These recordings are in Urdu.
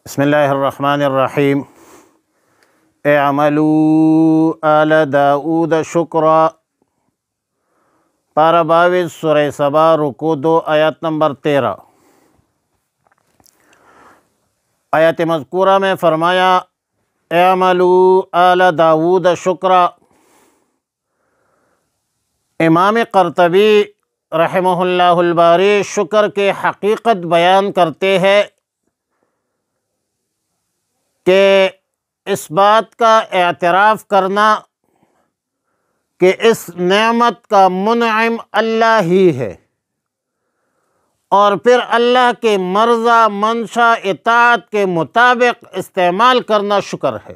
بسم اللہ الرحمن الرحیم۔ اعملوا آل داؤد شکرا، پارہ 22 سورہ سبا، رکوع 2 آیت نمبر 13۔ آیت مذکورہ میں فرمایا اعملوا آل داؤد شکرا۔ امام قرطبی رحمہ اللہ الباری شکر کے حقیقت بیان کرتے ہیں کہ اس بات کا اعتراف کرنا کہ اس نعمت کا منعم اللہ ہی ہے، اور پھر اللہ کے مرضی منشا اطاعت کے مطابق استعمال کرنا شکر ہے۔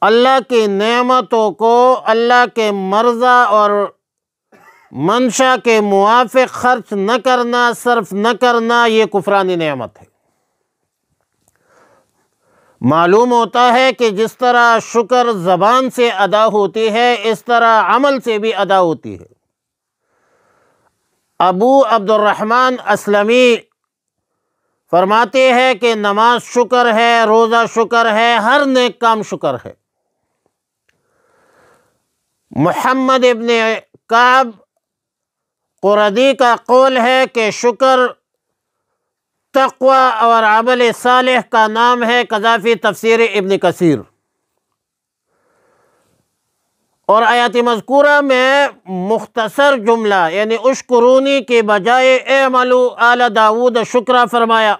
اللہ کی نعمتوں کو اللہ کے مرضی اور منشا کے موافق خرچ نہ کرنا، صرف نہ کرنا، یہ کفرانی نعمت ہے۔ معلوم ہوتا ہے کہ جس طرح شکر زبان سے ادا ہوتی ہے، اس طرح عمل سے بھی ادا ہوتی ہے۔ ابو عبد الرحمن اسلمی فرماتے ہیں کہ نماز شکر ہے، روزہ شکر ہے، ہر نیک کام شکر ہے۔ محمد ابن کعب قردی کا قول ہے کہ شکر تقوی اور عمل صالح کا نام ہے، قذافی تفسیر ابن کثیر۔ اور آیات مذکورہ میں مختصر جملہ یعنی اشکرونی کے بجائے اعملوا آل داؤد شکرا فرمایا۔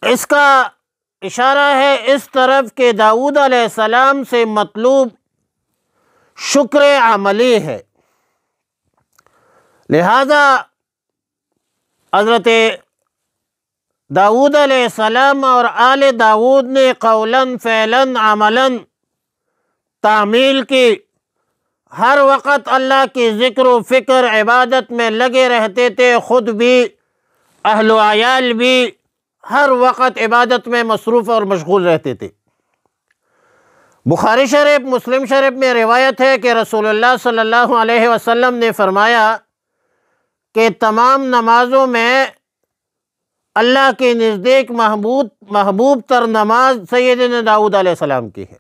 اس کا اشارہ ہے اس طرف کہ داؤد علیہ السلام سے مطلوب شکر عملی ہے، لہذا حضرت داؤد علیہ السلام اور آل داؤد نے قولاً فعلاً عملاً تعمیل کی، ہر وقت اللہ کی ذکر و فکر عبادت میں لگے رہتے تھے، خود بھی اہل و عیال بھی ہر وقت عبادت میں مصروف اور مشغول رہتے تھے۔ بخاری شریف، مسلم شریف میں روایت ہے کہ رسول اللہ صلی اللہ علیہ وسلم نے فرمایا کہ تمام نمازوں میں اللہ کے نزدیک محبوب تر نماز سیدنا داؤد علیہ السلام کی ہے،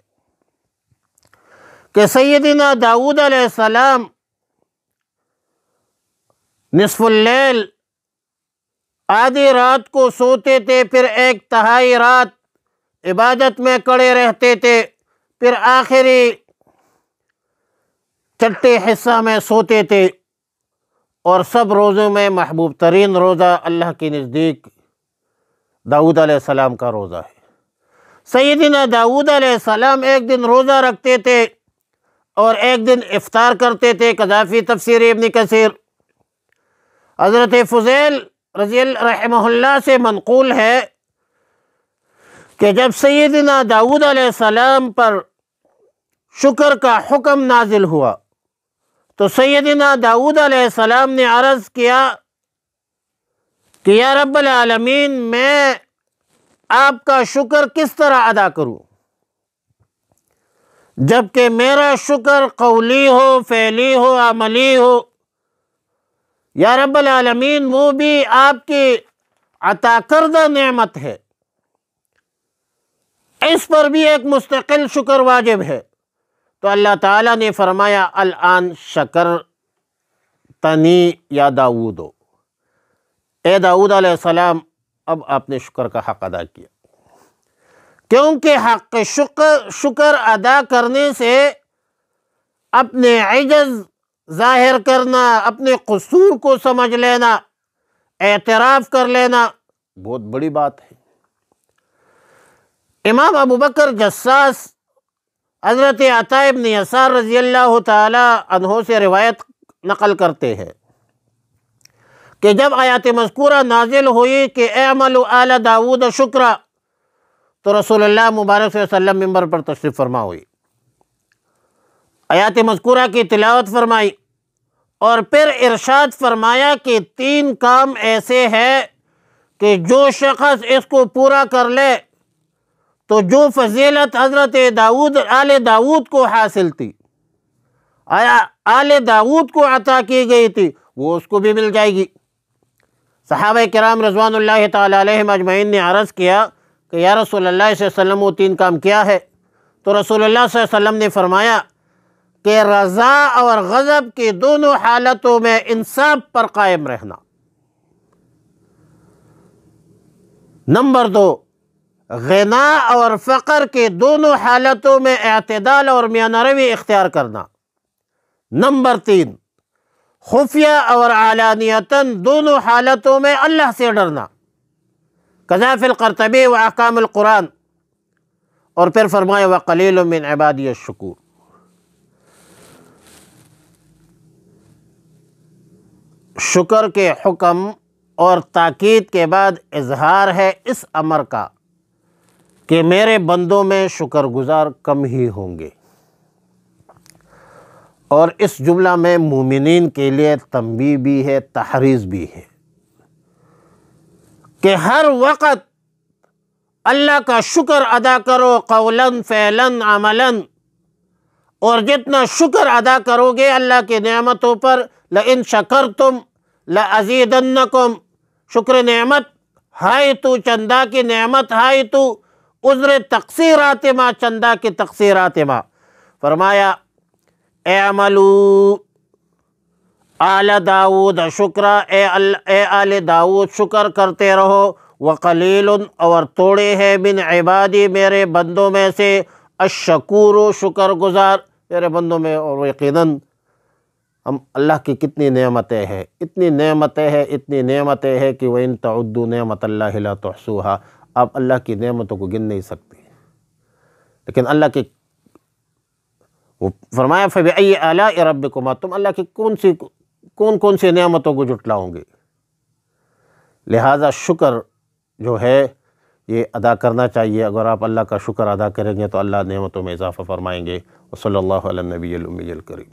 کہ سیدنا داؤد علیہ السلام نصف اللیل آدھی رات کو سوتے تھے، پھر ایک تہائی رات عبادت میں کڑے رہتے تھے، پھر آخری چھٹے حصہ میں سوتے تھے، اور سب روزوں میں محبوب ترین روزہ اللہ کے نزدیک داؤد علیہ السلام کا روزہ ہے۔ سیدنا داؤد علیہ السلام ایک دن روزہ رکھتے تھے اور ایک دن افطار کرتے تھے، قذافی تفسیر ابن کثیر۔ حضرت فضیل رضی اللہ رحمہ اللہ سے منقول ہے کہ جب سیدنا داؤد علیہ السلام پر شکر کا حکم نازل ہوا تو سیدنا داؤد علیہ السلام نے عرض کیا کہ یا رب العالمین، میں آپ کا شکر کس طرح ادا کروں، جبکہ میرا شکر قولی ہو، فعلی ہو، عملی ہو۔ یا رب العالمین، وہ بھی آپ کی عطا کردہ نعمت ہے، اس پر بھی ایک مستقل شکر واجب ہے۔ تو اللہ تعالیٰ نے فرمایا الآن شکر تنی یا داؤد، اے داؤد علیہ السلام، اب آپ نے شکر کا حق ادا کیا، کیونکہ حق شکر ادا کرنے سے اپنے عجز ظاہر کرنا، اپنے قصور کو سمجھ لینا، اعتراف کر لینا بہت بڑی بات ہے۔ امام ابو بکر جساس حضرت عطا ابن یسار رضی اللہ تعالی عنہ سے روایت نقل کرتے ہیں کہ جب آیات مذکورہ نازل ہوئی کہ اعملوا آل داؤد شکرا، تو رسول اللہ مبارک صلی اللہ علیہ وسلم منبر پر تشریف فرما ہوئی، آیات مذکورہ کی تلاوت فرمائی، اور پھر ارشاد فرمایا کہ 3 کام ایسے ہیں کہ جو شخص اس کو پورا کر لے تو جو فضیلت حضرت آل داؤد کو حاصل تھی، آیا آل داؤد کو عطا کی گئی تھی وہ اس کو بھی مل جائے گی۔ صحابہ کرام رضوان اللہ تعالیٰ علیہم اجمعین نے عرض کیا کہ یا رسول اللہ صلی اللہ علیہ وسلم وہ 3 کام کیا ہے؟ تو رسول اللہ صلی اللہ علیہ وسلم نے فرمایا کہ رضا اور غضب کی دونوں حالتوں میں انصاف پر قائم رہنا۔ نمبر 2، غنا اور فقر کے دونوں حالتوں میں اعتدال اور میانہ روی اختیار کرنا۔ نمبر 3، خفیہ اور علانیتاً دونوں حالتوں میں اللہ سے ڈرنا۔ قضا فی القرطبی و احکام القرآن۔ اور پھر فرمایا وَقَلِيلٌ مِّنْ عِبَادِيَ الشُّكُورُ۔ شکر کے حکم اور تاکید کے بعد اظہار ہے اس امر کا کہ میرے بندوں میں شکر گزار کم ہی ہوں گے، اور اس جملہ میں مومنین کے لیے تنبیہ بھی ہے، تحریض بھی ہے کہ ہر وقت اللہ کا شکر ادا کرو، قولاً فعلاً عملاً، اور جتنا شکر ادا کرو گے اللہ کی نعمتوں پر، لئن شکرتم لازیدنکم، شکر نعمت ہائی تو چندہ کی نعمت ہائی تو عذر تقصیرات ما، چندہ کی تقصیرات ما۔ فرمایا اعملوا آل داؤد شکرا، اے آل داؤد شکر کرتے رہو، وقلیل اور توڑے ہیں من عبادی میرے بندوں میں سے، الشکور شکر گزار میرے بندوں میں۔ اور یقیناً ہم اللہ کی کتنی نعمتیں ہیں، اتنی نعمتیں ہیں، اتنی نعمتیں ہیں کہ وَإِن تَعُدُّوا نِعْمَةَ اللَّهِ لَا تُحْصُوهَا، آپ اللہ کی نعمتوں کو گن نہیں سکتے۔ لیکن اللہ کی وہ فرمایا فَبِأَيِّ آلَاءِ رَبِّكُمَا، تم اللہ کی کون سی نعمتوں کو جھٹلاؤ گے؟ لہٰذا شکر جو ہے یہ ادا کرنا چاہیے۔ اگر آپ اللہ کا شکر ادا کریں گے تو اللہ نعمتوں میں اضافہ فرمائیں گے۔ وصلی اللہ علی النبی الأمی الکریم۔